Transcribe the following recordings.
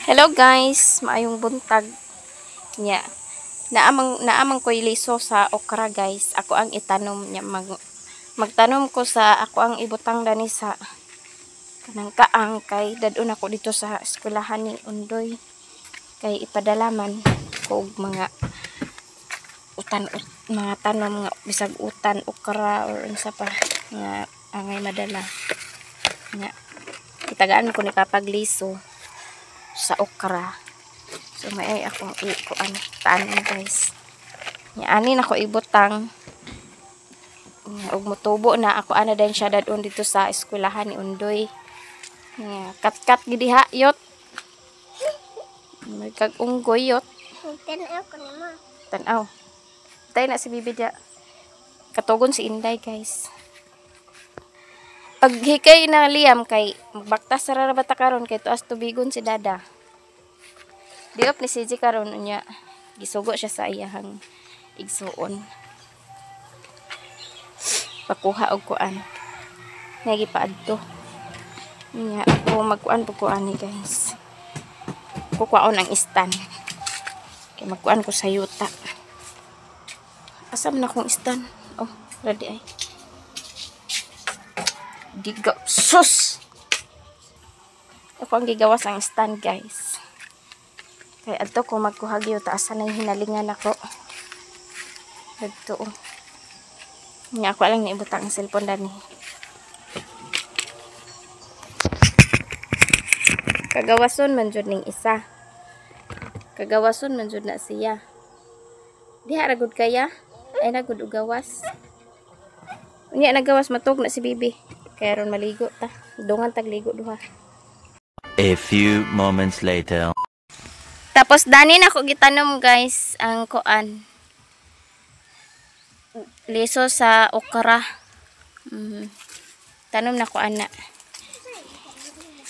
Hello guys, maayong buntag nya. Naamang ko'y liso sa okra guys. Ako ang itanom nya magtanom ko sa ako ang ibutang dani sa kanang kaang kay dadun ako dito sa eskwelahan ni Undoy. Kay ipadalaman ko og mga mga tanom nga bisag utan, okra or unsa pa nga angay madala. Nga itagaan ko ni kapagliso sa okra. So may akong tanom guys. Anin ako ibutang og mutubo na ako ana din siya dadon dito sa eskwelahan ni Undoy. Kat-kat gid diha yot. May kag-unggoy yot. Tanaw ko ni ma. Tanaw. Tay na si Bibi dia. Katugon si Inday guys. Pag hikay na liyam kay magbaktas sa rabata karon kay tuas tubigon si Dada. Diop ni CJ karon unya gisugo siya sa iyahang igsuon. Pakuha og kuan. Nga gipaadto. Nya ako magkuan pug kuan ni guys. Kukuaon ang istan. Kay magkuan ko sa yuta. Asam na kong istan. Oh, ready ay. Diga sus. Ako ang gigawas ang stand guys. Kaya adto ko magkuha gyud taasan ang hinalingan ako. Adto. Nya ako lang naibutang ang cellphone dani. Kagawason man jud ning isa. Kagawason man jud na siya. Diha ra gud kaya ay nagud og gawas. Unya nagawas matug na si Bibi. Kaya ron maligo ta. Dungan tagligo duha. A few moments later. Tapos danin ako gitanom guys ang kuan. Liso sa okra. Tanom na ko ana.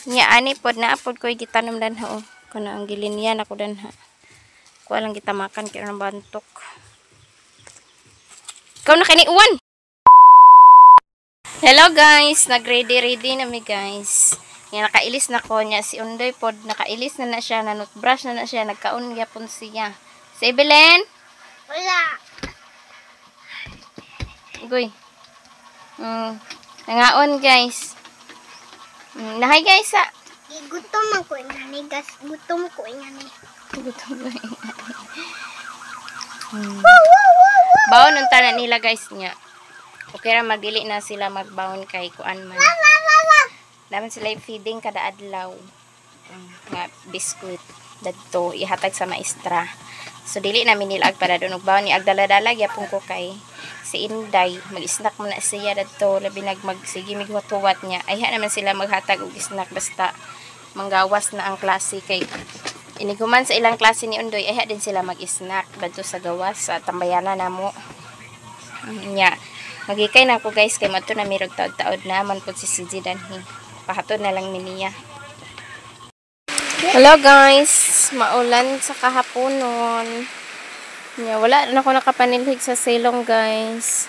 Nya ani pod na pod koy gitanom danha oh. Kana ang gilinyan ako danha. Ko lang gitamakan kay nang bantok. Ikaw na kani uwan. Hello guys, nag-ready na mi guys. Nga nakailis na ko niya si Undoy pod, nakailis na siya, nanutbrush na siya, nagkaon gyapon siya. Si Evelyn? Wala. Goy. Nangaon guys. Nahay guys sa. Gutom ako ingani gas, gutom ko ingani. Gutom ko ingani. Baon unta na nila guys niya. Okay ra magdili na sila magbaon kay kuan man. Naman sila feeding kada adlaw. Nga biskuit dadto ihatag sa maestra. So dili namin nila agpada don og baon ni agdala-dala gyapon ko kay si Inday mag-snack man na siya dadto labi magsige mighuwat-huwat niya. Ayha naman sila maghatag og snack basta manggawas na ang klase kay iniguman sa ilang klase ni Undoy ayha din sila mag-snack dadto sa gawas sa tambayanan namo. Nya magikay na ako guys kay madto na mirog taod-taod na man pud si CJ danhi. Pahatod na lang niya. Hello guys, maulan sa kahaponon. Nya wala na ako nakapanilhig sa silong guys.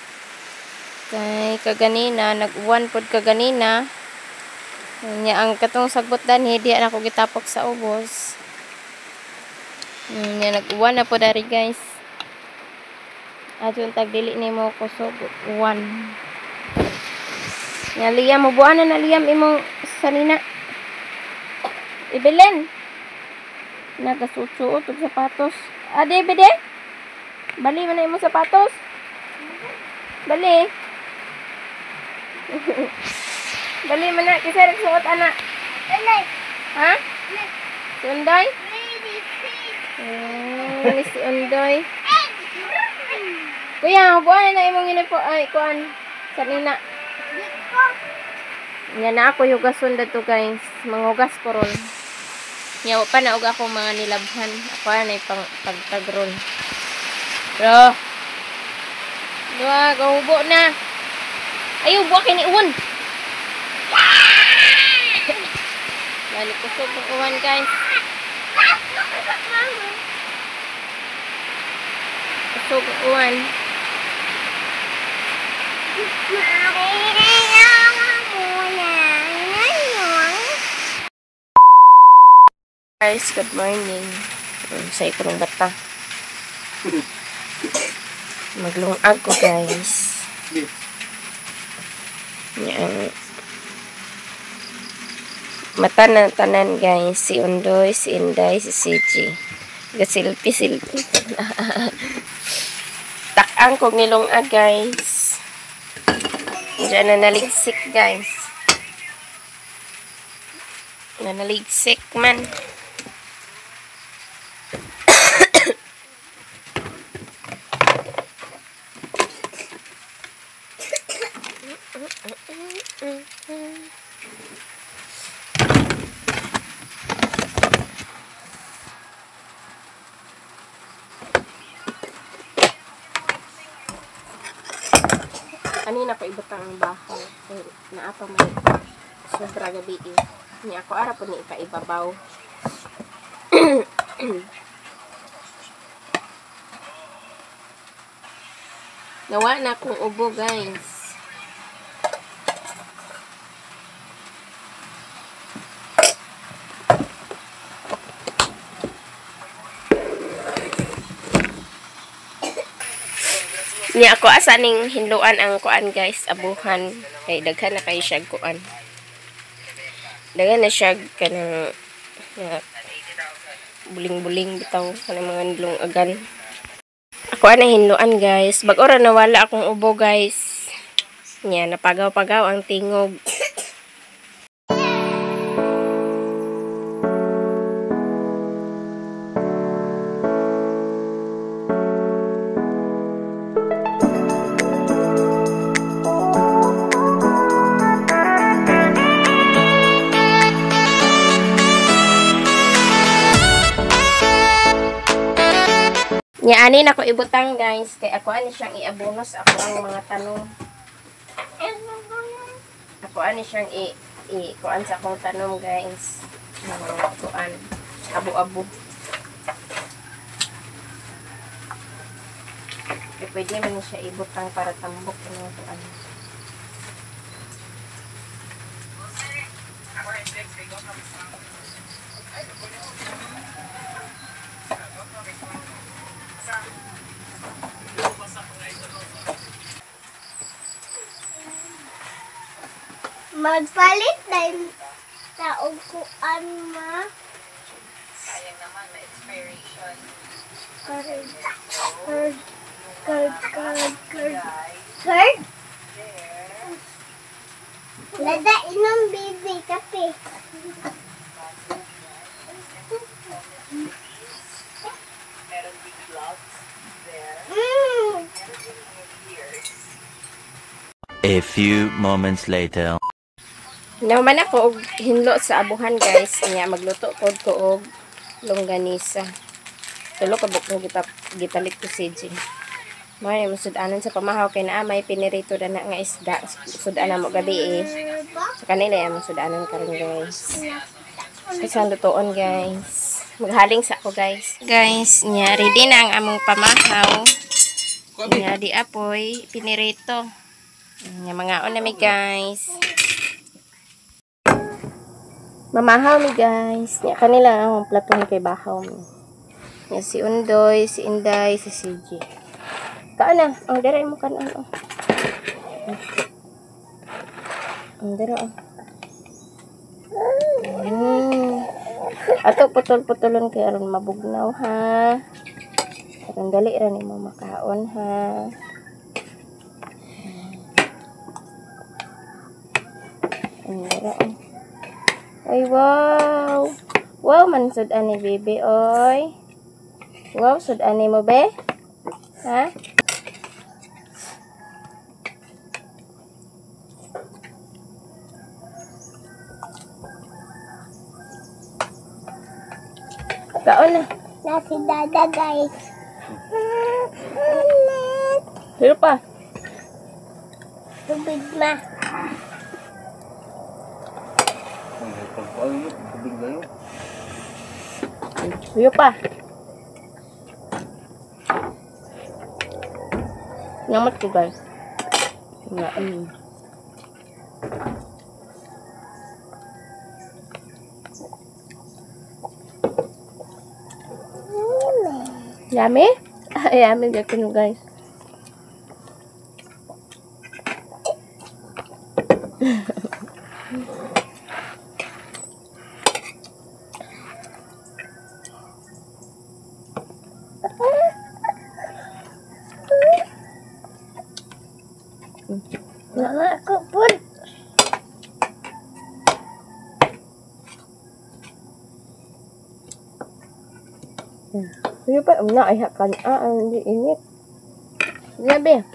Kay kaganina nag-uwan pod kaganina. Nya ang katong sagbot danhi di na ako gitapok sa ubos. Nya nag-uwan na pod dari guys. Adun tagdili nimo ko so uwan. Nya liyam mo buana na liyam imong sanina. Ibelen. Nagasutsuot og sapatos. Ade bede. Bali man na imong sapatos. Bali. Bali man na kisa nagsuot ana. Alay. Ha? Si Undoy? Si Undoy. Kuya, buwan na imong uniform ay kuan sanina. Nya na ako yugason dadto guys. Mangugas ko ron. Nya pa na og ako mga nilabhan. Ako na pang pagtagron. Bro. Dua gahubo na. Ayo buwa kini uwan. Balik kusog ng uwan guys. Kusog ng uwan. Guys, good morning. Sa ikulong bata. Maglungag ko, guys. Yan. Mata na tanan, guys. Si Undoy, si Inday, si CG. Gasilpi-silpi. Takang kong nilungag, guys. Diyan na naligsik, guys. Nanaligsik man. Kanina ko ibutang ang bahay. Naapa may sobra gabi eh. Ni ako ara po ni ipaibabaw. Nawa na akong ubo, guys. Ni ako asaning hinluan ang kuan, guys, abuhan. Kay daghan na kayo siya kuan. Daghan na siya kanang buling-buling bitaw kanang mga nilungagan. Ako na hinluan, guys. Bag-ora nawala akong ubo, guys. Nya napagaw-pagaw ang tingog. Nya ani na ko ibutang, guys, kay ako ani siyang iabonos ako ang mga tanong. Ako ani siyang kuan sa akong tanong, guys. Kuan abo-abo. Pwede man siya ibutang para tambok ng kuan. Magpalit na yung taong kuan, ma. Sayang naman na expiration. Curd? Lada inom, baby, kape. Meron big gloves there. A few moments later. Naman ako og hinlo sa abuhan, guys. Nya magluto pod ko og longganisa. Tulo ka bukong gitalit ko CG. May musudanan sa pamahaw kay naa may pinirito na nga isda. Sudanan mo gabi eh. Sa kanila yung musudanan karon, guys. Kasi lutoon, guys. Maghaling sa ako, guys. Guys, nya ready na ang among pamahaw. Nya di apoy pinirito. Nya mga on na mi, guys. Mamahaw mi, guys. Nya kanila ang platon kay bahaw mi. Nya si Undoy, si Inday, si CG. Kaana, ang dere mo kan ano. Ang dere oh. Ato putol-putulon kay aron mabugnaw, ha. Aron dali ra nimo makaon, ha. Ang dere oh. Ay, wow. Wow, man sud ani, baby, oy. Wow, sud ani mo, be? Ha? Kaon na. Nasi dada, guys. Hiro pa. Tubig na. Hiro pa. Nyamat ko, guys. Nga, Yummy? Yummy dito no guys. Mama aku pun. Hindi pa na ay hakan hindi init. Grabe.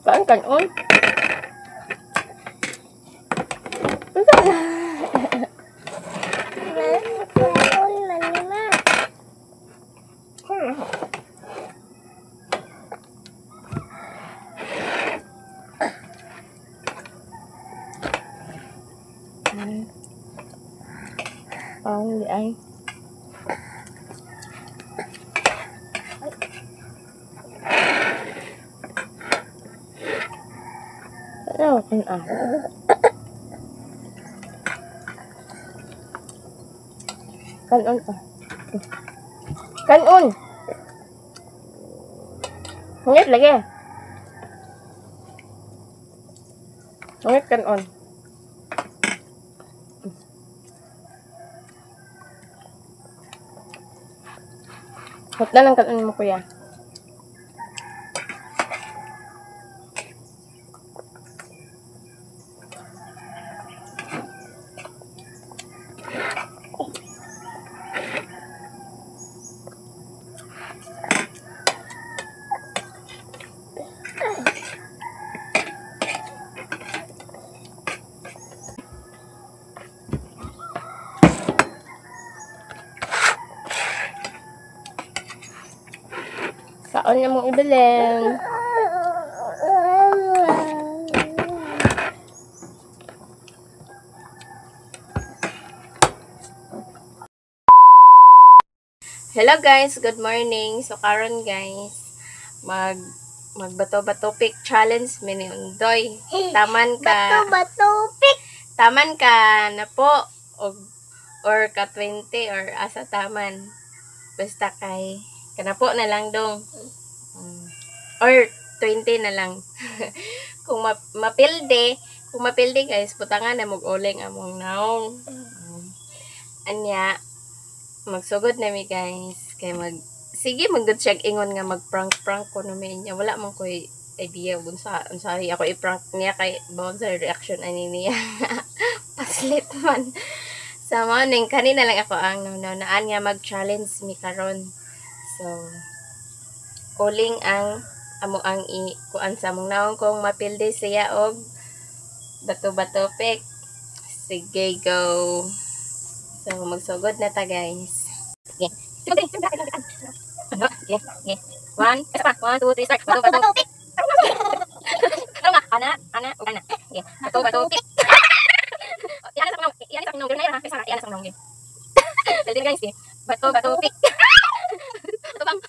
Saan kanon? Hindi ay. Ano kan Kanon pa. Kanon. Ngit lagi. Ngit kanon. Hot na lang kanon mo kuya. Kaon na mong ibilin. Hello guys, good morning. So karon guys, magbato-bato pick challenge mini undoy. Taman ka. Bato pik. Taman ka na po or ka 20 or asa taman. Basta kay kanapo na lang dong. Or 20 na lang. Kung mapilde guys, putangan na mag-uling among naong. Anya, magsugod na mi guys. Kay sige magdud siya ingon nga mag-prank ko no niya. Wala man ko'y idea unsa ako i-prank niya kay bawag sa reaction ani niya. Paslit man. Sa morning kanina lang ako ang naan nga mag-challenge mi karon. So uling ang amo ang kuan sa mong naong kung mapilde siya og bato-bato pick. Sige, go. So magsugod na ta guys. Okay. Sige. Okay. 1, 2, 3, start. Bato-bato pick. Ano nga? Ana. Okay. Bato-bato pick. Iyan sa nong na kasi iyan sa nong. Dali guys, bato-bato pick. Bang.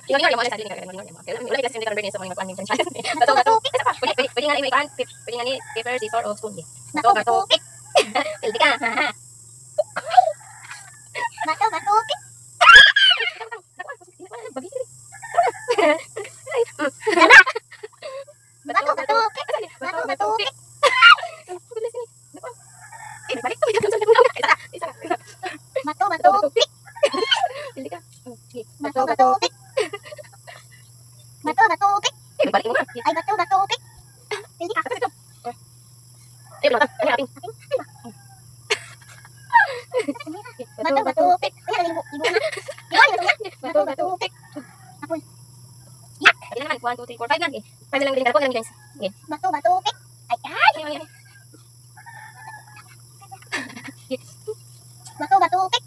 Yung mo sa dili nga mo. Kaya wala kasi hindi ka berni sa mga paning challenge. Bato pick. Pwede nga ni kan, pwede nga ni paper scissors or spoon. Bato pick. Pildi ka. Bato pik. Bato pik. Bato pik. Pildi ka. Bato pik. Bato pik. Balik mo. Ay bato pik. Pildi ka. Ay, wala. Ay, aping. Bato pik. Ay ibu na. Bato pik. Apol. Yan naman. 1, 2, 3, 4, 5 lang. 5 lang din. Kalapon lang guys. Okay. Bato pik. Ay. Bato pik.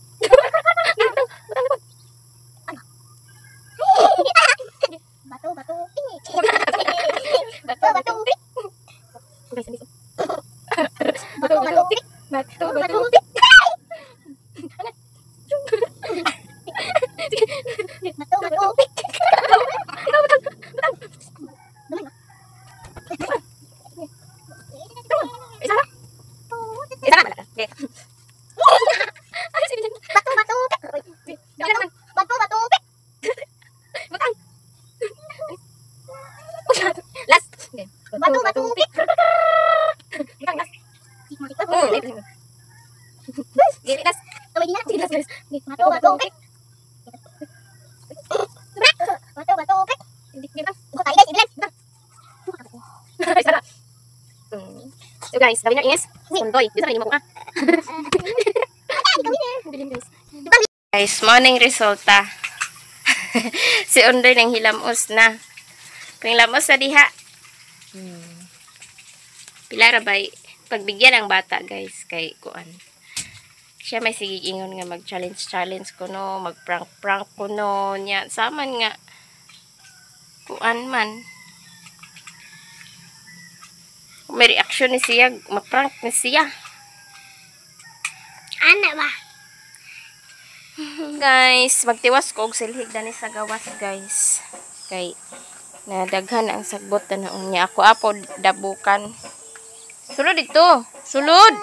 Bato pik. Guys, Last. Okay. Batu, upik. Ikaw, last. Batu, Gili, last. upik. Last, guys. Batu, upik. Batu, upik. Hindi, last. Ikaw tayo guys, ibilan. Ay, sarap. So guys, the winner is Sundoy. Dito sa mo ka. Guys, morning resulta. Si Undoy nang hilamos na. Hilamos na diha. Pila ra bay pagbigyan ang bata, guys, kay kuan. Siya may sigigingon nga mag-challenge kuno, mag-prank kuno nya. Saman nga kuan man. May reaction ni siya, mag-prank ni siya. Ana ba? Guys, magtiwas ko og silhig dani sa gawas, guys. Kay nadaghan ang sagbot na unya. Ako apo dabukan. Sulod dito. Sulod.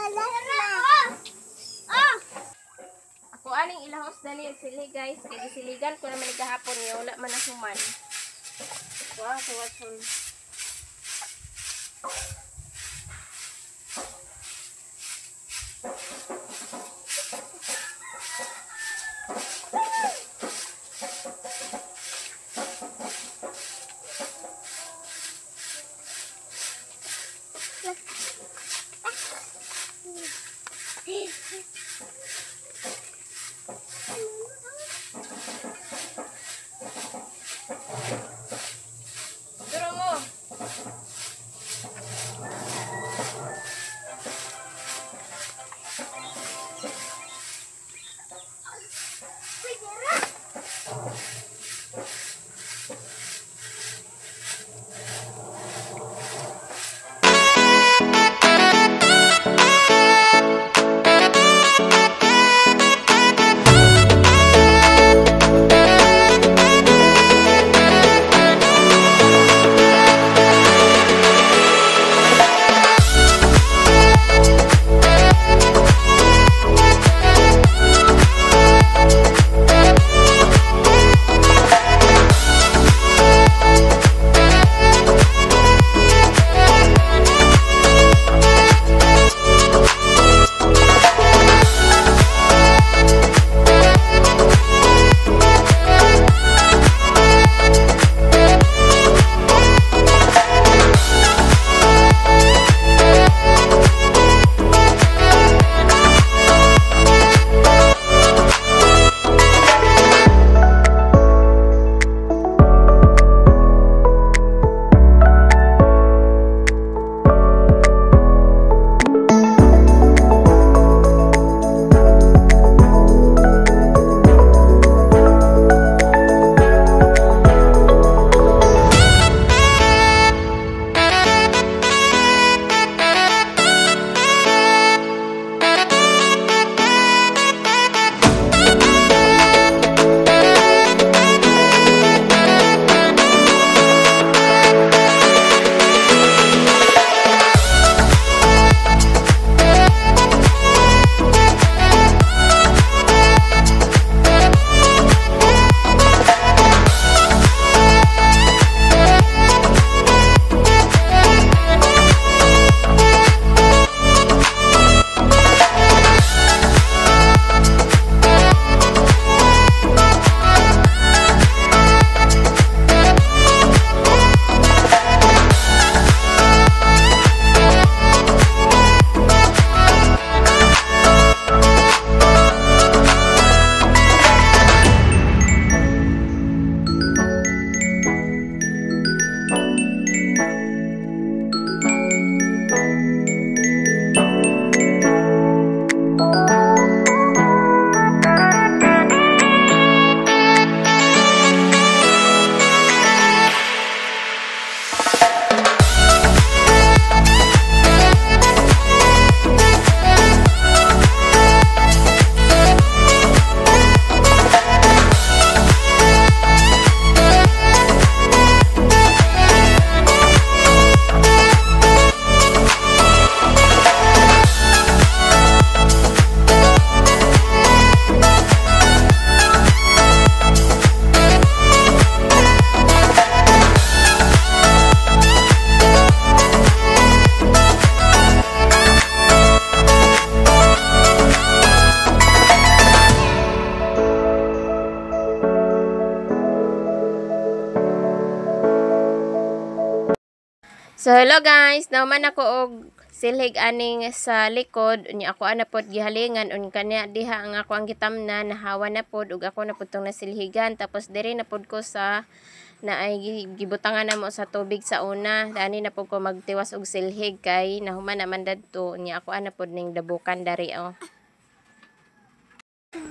Ako aning ilahos dani ang silhig, guys. Kay gisiligan ko naman gahapon niya, wala man human. Wow, so Durung mo. So hello guys, naman ako og silhig aning sa likod unya ako ana pod gihalingan un kanya diha ang ako ang gitamna nahawa na pod ug ako na pod tong nasilhigan tapos diri na pod ko sa naay gibutangan namo sa tubig sa una dani na pod ko magtiwas og silhig kay nahuman naman dadto unya ako ana pod ning dabukan dari oh.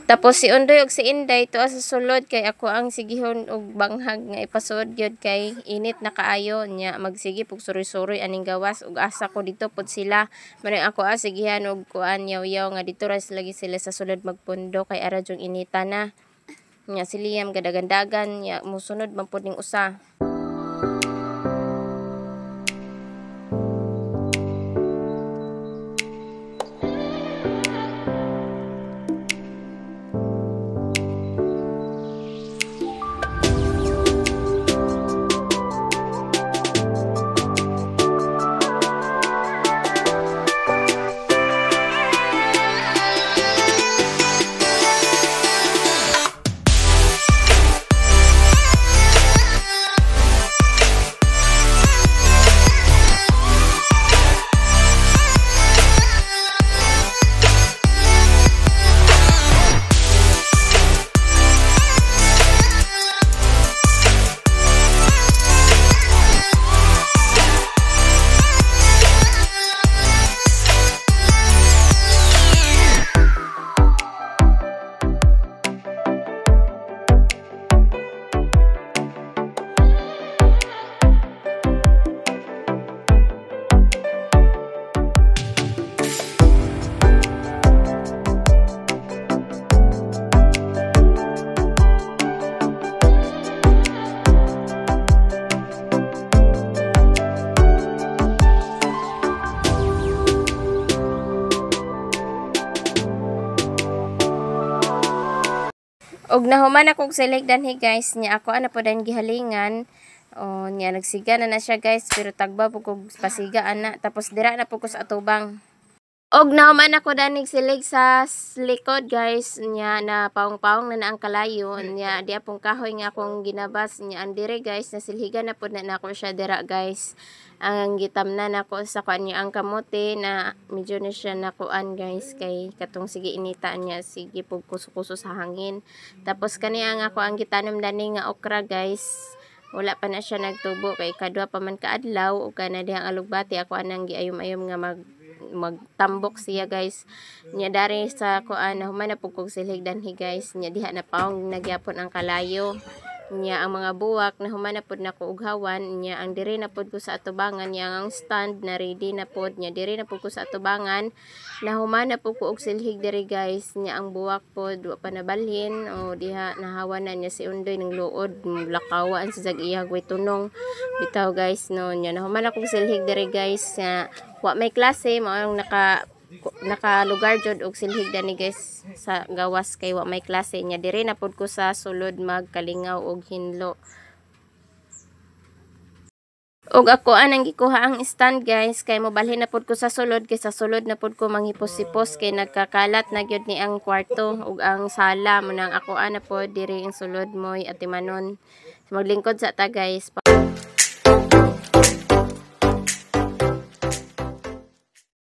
Tapos si Undoy ug si Inday tuwa sa sulod kay ako ang sigihon og banghag nga ipasud gyud kay init na kaayo nya magsige pug suroy-suroy aning gawas ug asa ko dito pod sila maring ako sigihan og kuan yaw-yaw nga dito ra lagi sila sa sulod magpundo kay ara jung inita na nya siliyam gadagandagan nya musunod man pod ning usa. Og nahuman akong silig danhi guys nya ako ana po dan gihalingan o nya nagsiga na siya guys pero tagba po kog pasiga ana tapos dira na po ko sa atubang. Og nahuman ako danig silig sa likod guys nya na paong-paong na ang kalayo nya di apong kahoy nga akong ginabas nya andire guys nasilhigan na po na ako siya dira guys. Ang gitamnan nako sa kanya ang kamote na medyo na siya nakuan guys kay katong sige inita niya sige pug kuso-kuso sa hangin tapos kaniya nga ako ang gitanom dani nga okra guys wala pa na siya nagtubo kay kadua pa man kaadlaw ug kana dihang alugbati ako anang giayom-ayom nga magtambok siya guys nya dari sa kuan human na pug kog silhig danhi guys nya diha na paong nagyapon ang kalayo nya ang mga buwak na human na pod nako ughawan nya ang diri na pod ko sa atubangan nya ang stand na ready na pod nya diri na pod ko sa atubangan na human na pod ko og silhig diri guys nya ang buwak pod wa pa nabalhin o diha nahawan na nya si Undoy ning luod lakawaan sa zag-iyag way tunong bitaw guys no nya na human ako silhig diri guys nya wa may klase mao ang naka lugar jud og silhig dani guys sa gawas kay wa may klase nya diri na pod ko sa sulod magkalingaw og hinlo. Og ako anang gikuha ang stand guys kay mobalhin na pod ko sa sulod kay sa sulod na pod ko manghipos-hipos kay nagkakalat na gyud ni ang kwarto ug ang sala mo nang ako ana pod diri ang sulod moy atimanon maglingkod sa ta guys.